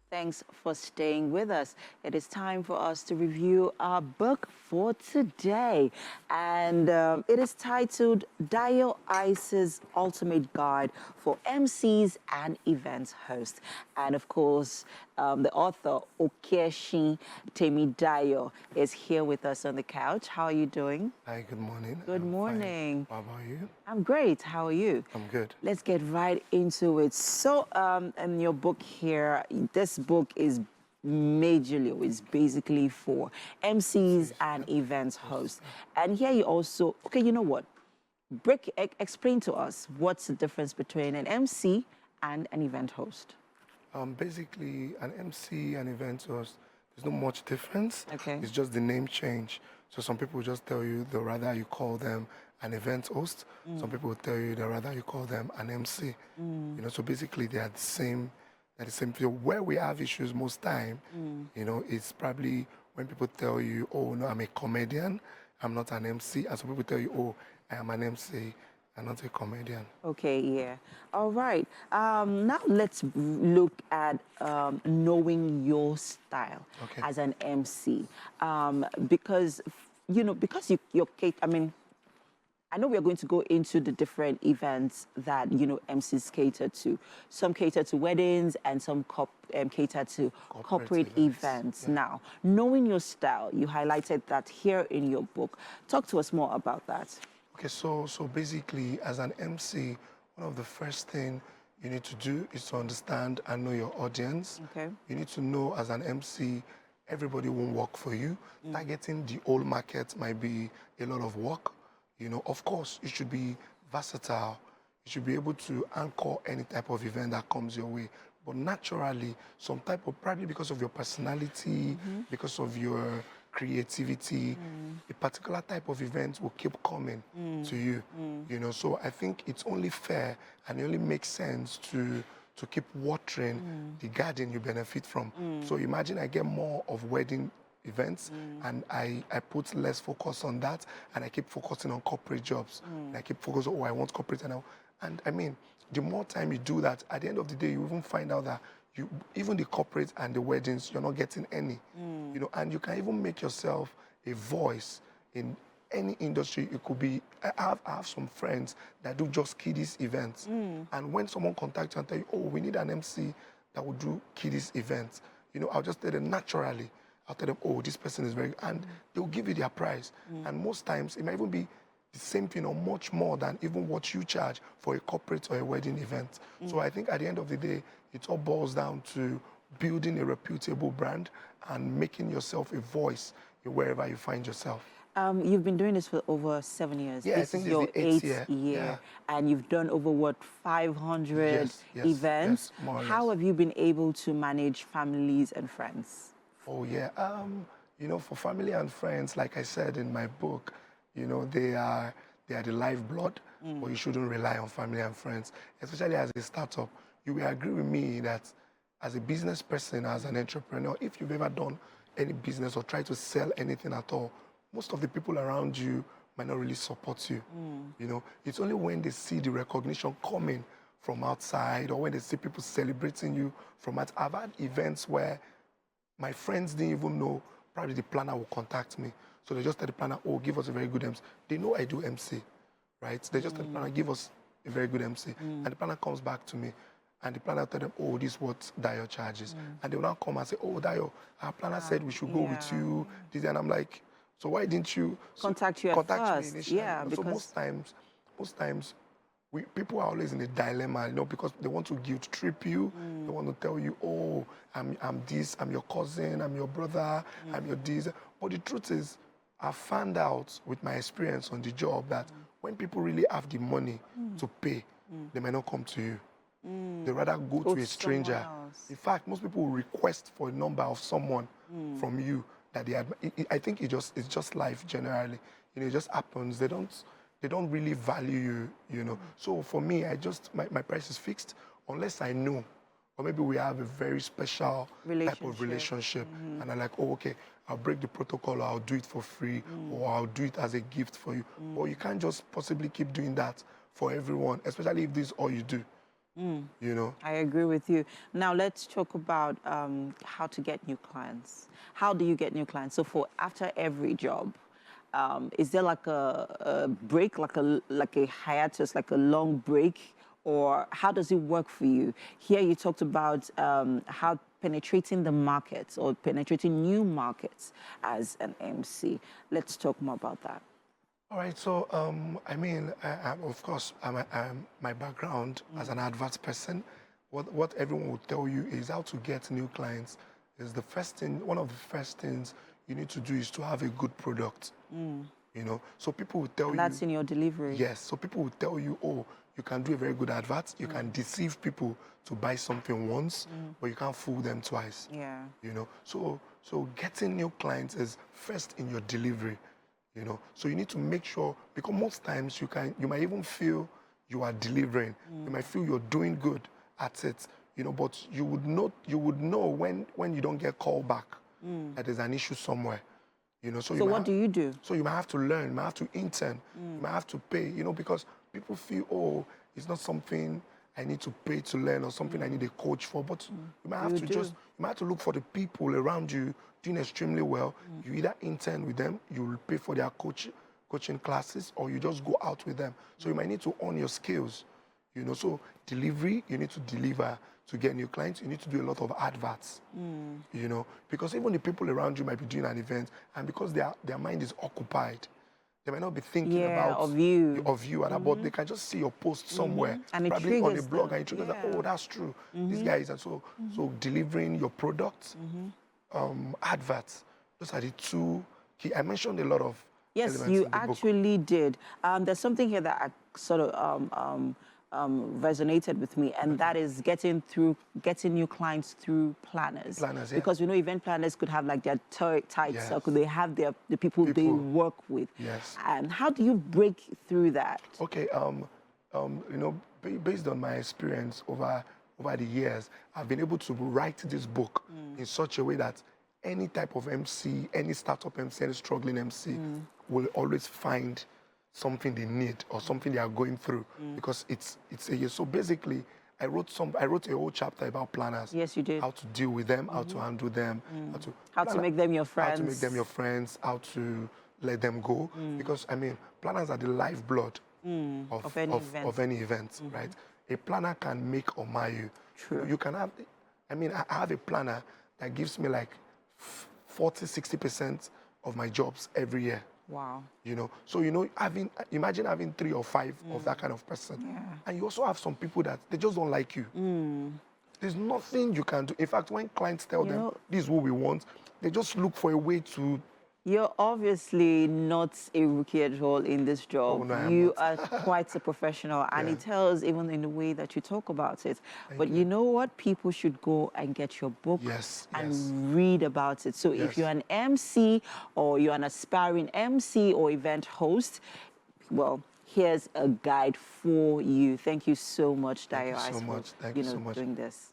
Thanks for staying with us. It is time for us to review our book for today. And it is titled Dio Ice's Ultimate Guide for MCs and Events Hosts. And of course, the author, Okeshin Temidayo, is here with us on the couch. How are you doing? Hi, good morning. Good I'm morning. fine. How about you? I'm great. How are you? I'm good. Let's get right into it. So, in your book here, this book is majorly, is basically for MCs and events hosts. And here you also, okay, you know what? Explain to us what's the difference between an MC and an event host. Basically, an MC and event host, there's not much difference. Okay. It's just the name change. So some people just tell you they'll rather you call them an event host. Some people will tell you they'll rather you call them an MC. So basically they are the same. They're the same field. Where we have issues most time, it's probably when people tell you, oh no, I'm a comedian, I'm not an MC. And some people tell you, oh, I am an MC. I'm not a comedian. Okay, yeah. All right. Now let's look at knowing your style Okay. as an MC. Because, because I mean, I know we are going to go into the different events that, MCs cater to. Some cater to weddings and some cater to corporate events. Yeah. Now, knowing your style, you highlighted that here in your book. Talk to us more about that. Okay, so basically, as an MC, one of the first thing you need to do is to understand and know your audience. Okay. You need to know as an MC, everybody won't work for you. Targeting the whole market might be a lot of work. Of course, you should be versatile. You should be able to anchor any type of event that comes your way. But naturally, some type of, probably because of your personality, because of your creativity, a particular type of event will keep coming to you. So I think it's only fair and it only makes sense to keep watering the garden you benefit from. So imagine I get more of wedding events and I put less focus on that and I keep focusing on corporate jobs. And I keep focusing, oh, I want corporate and I mean, the more time you do that, at the end of the day, you even find out that even the corporate and the weddings, you're not getting any. And you can even make yourself a voice in any industry. It could be, I have some friends that do just kiddies events. And when someone contacts you and tell you, oh, we need an MC that will do kiddies events, I'll just tell them naturally. I'll tell them, oh, this person is very good. And they'll give you their price. And most times, it might even be the same thing or much more than even what you charge for a corporate or a wedding event. So I think at the end of the day, it all boils down to building a reputable brand and making yourself a voice wherever you find yourself. You've been doing this for over 7 years. Yeah, this I think is your it's the eighth eighth year. year. Yeah. And you've done over, what, 500 Yes, events? yes, more or How less. have you been able to manage families and friends? Oh, yeah. For family and friends, like I said in my book, they are the lifeblood, but you shouldn't rely on family and friends, especially as a startup. You will agree with me that as a business person, as an entrepreneur, if you've ever done any business or tried to sell anything at all, most of the people around you might not really support you. It's only when they see the recognition coming from outside or when they see people celebrating you from outside. I've had events where my friends didn't even know, probably the planner will contact me. So they just tell the planner, oh, give us a very good MC. They know I do MC, right? They just tell the planner, give us a very good MC. And the planner comes back to me. And the planner tell them, oh, this is what Dio charges. And they will now come and say, oh, Dio, our planner said we should go with you. And I'm like, so why didn't you Contact you contact at me first? initially? Yeah, So because most times, people are always in a dilemma, because they want to guilt trip you. They want to tell you, oh, I'm this, I'm your cousin, I'm your brother, I'm your this. But the truth is, I found out with my experience on the job that when people really have the money to pay, they might not come to you. They rather go to a stranger. In fact, most people will request for a number of someone from you that they I think it's just life generally. It just happens. They don't really value you. So for me, my price is fixed unless I know, or maybe we have a very special type of relationship, and I'm like, oh, okay, I'll break the protocol, or I'll do it for free, or I'll do it as a gift for you. But you can't just possibly keep doing that for everyone, especially if this is all you do. You know? I agree with you. Now let's talk about how to get new clients. How do you get new clients? So for after every job, is there like a break, like a hiatus, like a long break, or how does it work for you? Here you talked about how penetrating the markets or penetrating new markets as an MC. Let's talk more about that. All right, so I mean, of course, my background as an advert person, what everyone will tell you is how to get new clients is the first thing, one of the first things you need to do is to have a good product. You know, so people will tell And you. that's in your delivery. Yes, so people will tell you, oh, you can do a very good advert, you can deceive people to buy something once, but you can't fool them twice. Yeah. You know, so getting new clients is first in your delivery. You know, so you need to make sure, because most times you might even feel you are delivering, you might feel you're doing good at it, you know, but you would know when you don't get called back that there's an issue somewhere, you know. So what do you do? So you might have to learn, you might have to intern, you might have to pay, you know, because people feel, oh, it's not something I need to pay to learn or something I need a coach for, but you might have you might have to look for the people around you doing extremely well. You either intern with them, you'll pay for their coaching classes, or you just go out with them. So you might need to own your skills, you know. So delivery, you need to deliver to get new clients. You need to do a lot of adverts, you know, because even the people around you might be doing an event, and because their mind is occupied, they might not be thinking about of you, and but they can just see your post somewhere, and it probably on a triggers blog, them. and it triggers that, oh, that's true. These guys, and so delivering your products, adverts. Those are the two key. I mentioned a lot of Yes, elements you in the book. actually did. There's something here that I sort of resonated with me, and that is getting new clients through planners. Planners, yeah. Because we know event planners could have like their tight Yes. circle. They have the people they work with. Yes. And how do you break through that? Okay, you know, based on my experience over the years, I've been able to write this book in such a way that any type of MC, any startup MC, any struggling MC will always find something they need or something they are going through, because it's a year. So basically, I wrote a whole chapter about planners. Yes, you did. How to deal with them, how to handle them, How to make them your friends. how to make them your friends, how to let them go. Because I mean, planners are the lifeblood of any event, right? A planner can make or mar you. True. You can have, I mean, I have a planner that gives me like 40-60% of my jobs every year. Wow. You know, so you know, imagine having 3 or 5 of that kind of person. Yeah. And you also have some people that they just don't like you. There's nothing you can do. In fact, when clients tell them this is what we want, they just look for a way to. You're obviously not a rookie at all in this job. Oh, no, I am You not. are quite a professional, and it tells even in the way that you talk about it. But you. you know what? People should go and get your book and read about it. So if you're an MC or you're an aspiring MC or event host, well, here's a guide for you. Thank you so much, Dayo. Thank you so much. Thank you you know, so much. doing this.